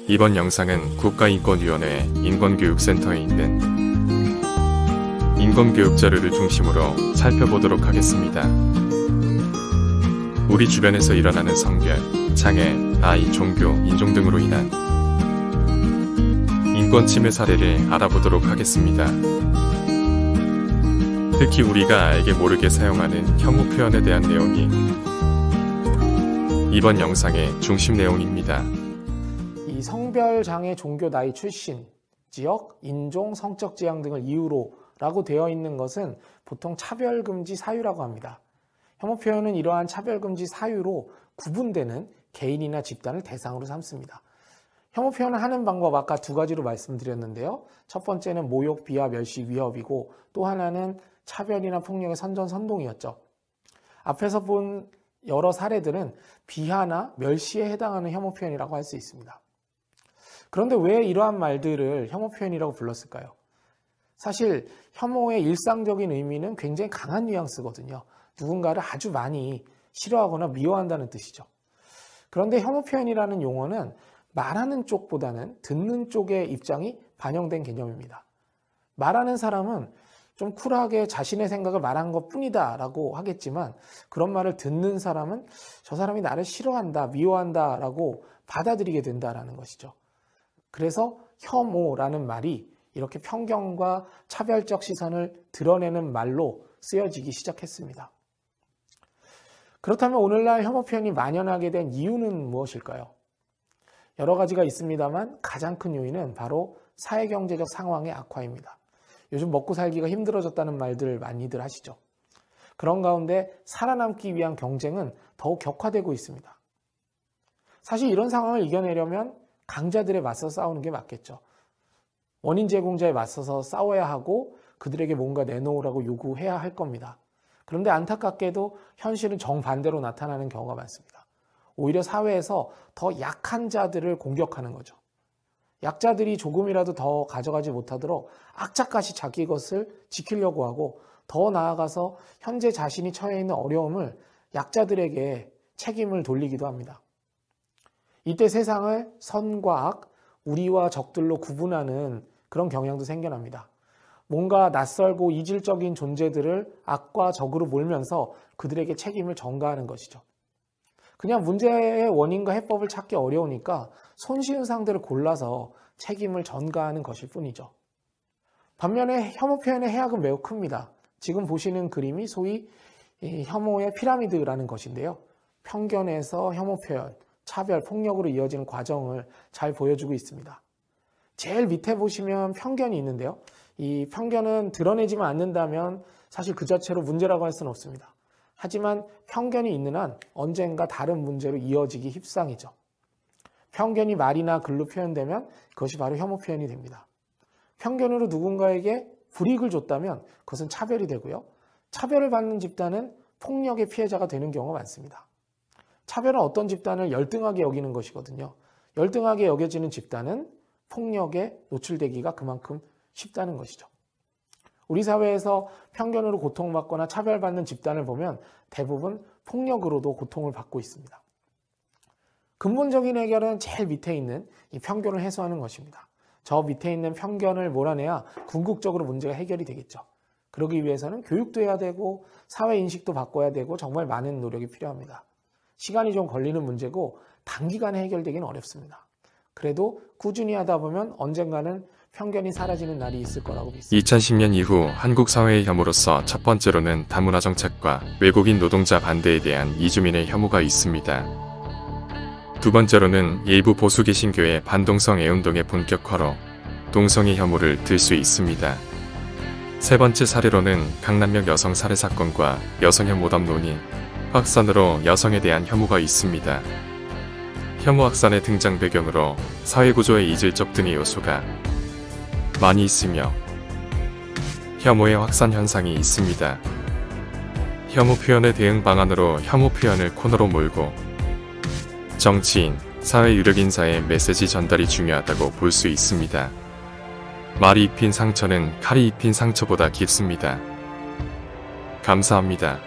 이번 영상은 국가인권위원회 인권교육센터에 있는 인권교육 자료를 중심으로 살펴보도록 하겠습니다. 우리 주변에서 일어나는 성별, 장애, 나이, 종교, 인종 등으로 인한 인권 침해 사례를 알아보도록 하겠습니다. 특히 우리가 알게 모르게 사용하는 혐오 표현에 대한 내용이 이번 영상의 중심 내용입니다. 이 성별, 장애, 종교, 나이, 출신, 지역, 인종, 성적 지향 등을 이유로 라고 되어 있는 것은 보통 차별금지 사유라고 합니다. 혐오 표현은 이러한 차별금지 사유로 구분되는 개인이나 집단을 대상으로 삼습니다. 혐오 표현을 하는 방법 아까 두 가지로 말씀드렸는데요. 첫 번째는 모욕, 비하, 멸시, 위협이고 또 하나는 차별이나 폭력의 선전선동이었죠. 앞에서 본 여러 사례들은 비하나 멸시에 해당하는 혐오 표현이라고 할 수 있습니다. 그런데 왜 이러한 말들을 혐오 표현이라고 불렀을까요? 사실 혐오의 일상적인 의미는 굉장히 강한 뉘앙스거든요. 누군가를 아주 많이 싫어하거나 미워한다는 뜻이죠. 그런데 혐오 표현이라는 용어는 말하는 쪽보다는 듣는 쪽의 입장이 반영된 개념입니다. 말하는 사람은 좀 쿨하게 자신의 생각을 말한 것 뿐이다 라고 하겠지만 그런 말을 듣는 사람은 저 사람이 나를 싫어한다, 미워한다 라고 받아들이게 된다라는 것이죠. 그래서 혐오라는 말이 이렇게 편견과 차별적 시선을 드러내는 말로 쓰여지기 시작했습니다. 그렇다면 오늘날 혐오 표현이 만연하게 된 이유는 무엇일까요? 여러 가지가 있습니다만 가장 큰 요인은 바로 사회경제적 상황의 악화입니다. 요즘 먹고 살기가 힘들어졌다는 말들 많이들 하시죠. 그런 가운데 살아남기 위한 경쟁은 더욱 격화되고 있습니다. 사실 이런 상황을 이겨내려면 강자들에 맞서 싸우는 게 맞겠죠. 원인 제공자에 맞서서 싸워야 하고 그들에게 뭔가 내놓으라고 요구해야 할 겁니다. 그런데 안타깝게도 현실은 정반대로 나타나는 경우가 많습니다. 오히려 사회에서 더 약한 자들을 공격하는 거죠. 약자들이 조금이라도 더 가져가지 못하도록 악착같이 자기 것을 지키려고 하고 더 나아가서 현재 자신이 처해 있는 어려움을 약자들에게 책임을 돌리기도 합니다. 이때 세상을 선과 악, 우리와 적들로 구분하는 그런 경향도 생겨납니다. 뭔가 낯설고 이질적인 존재들을 악과 적으로 몰면서 그들에게 책임을 전가하는 것이죠. 그냥 문제의 원인과 해법을 찾기 어려우니까 손쉬운 상대를 골라서 책임을 전가하는 것일 뿐이죠. 반면에 혐오 표현의 해악은 매우 큽니다. 지금 보시는 그림이 소위 혐오의 피라미드라는 것인데요. 편견에서 혐오 표현, 차별, 폭력으로 이어지는 과정을 잘 보여주고 있습니다. 제일 밑에 보시면 편견이 있는데요. 이 편견은 드러내지만 않는다면 사실 그 자체로 문제라고 할 수는 없습니다. 하지만 편견이 있는 한 언젠가 다른 문제로 이어지기 십상이죠. 편견이 말이나 글로 표현되면 그것이 바로 혐오 표현이 됩니다. 편견으로 누군가에게 불이익을 줬다면 그것은 차별이 되고요. 차별을 받는 집단은 폭력의 피해자가 되는 경우가 많습니다. 차별은 어떤 집단을 열등하게 여기는 것이거든요. 열등하게 여겨지는 집단은 폭력에 노출되기가 그만큼 쉽다는 것이죠. 우리 사회에서 편견으로 고통받거나 차별받는 집단을 보면 대부분 폭력으로도 고통을 받고 있습니다. 근본적인 해결은 제일 밑에 있는 이 편견을 해소하는 것입니다. 저 밑에 있는 편견을 몰아내야 궁극적으로 문제가 해결이 되겠죠. 그러기 위해서는 교육도 해야 되고 사회 인식도 바꿔야 되고 정말 많은 노력이 필요합니다. 시간이 좀 걸리는 문제고 단기간에 해결되기는 어렵습니다. 그래도 꾸준히 하다 보면 언젠가는 편견이 사라지는 날이 있을 거라고 믿습니다. 2010년 이후 한국 사회의 혐오로서 첫 번째로는 다문화 정책과 외국인 노동자 반대에 대한 이주민의 혐오가 있습니다. 두 번째로는 일부 보수 개신교의 반동성 애운동의 본격화로 동성애 혐오를 들 수 있습니다. 세 번째 사례로는 강남역 여성 살해 사건과 여성 혐오 담론이 확산으로 여성에 대한 혐오가 있습니다. 혐오 확산의 등장 배경으로 사회구조의 이질적 등의 요소가 많이 있으며 혐오의 확산 현상이 있습니다. 혐오 표현의 대응 방안으로 혐오 표현을 코너로 몰고 정치인, 사회 유력 인사의 메시지 전달이 중요하다고 볼 수 있습니다. 말이 입힌 상처는 칼이 입힌 상처보다 깊습니다. 감사합니다.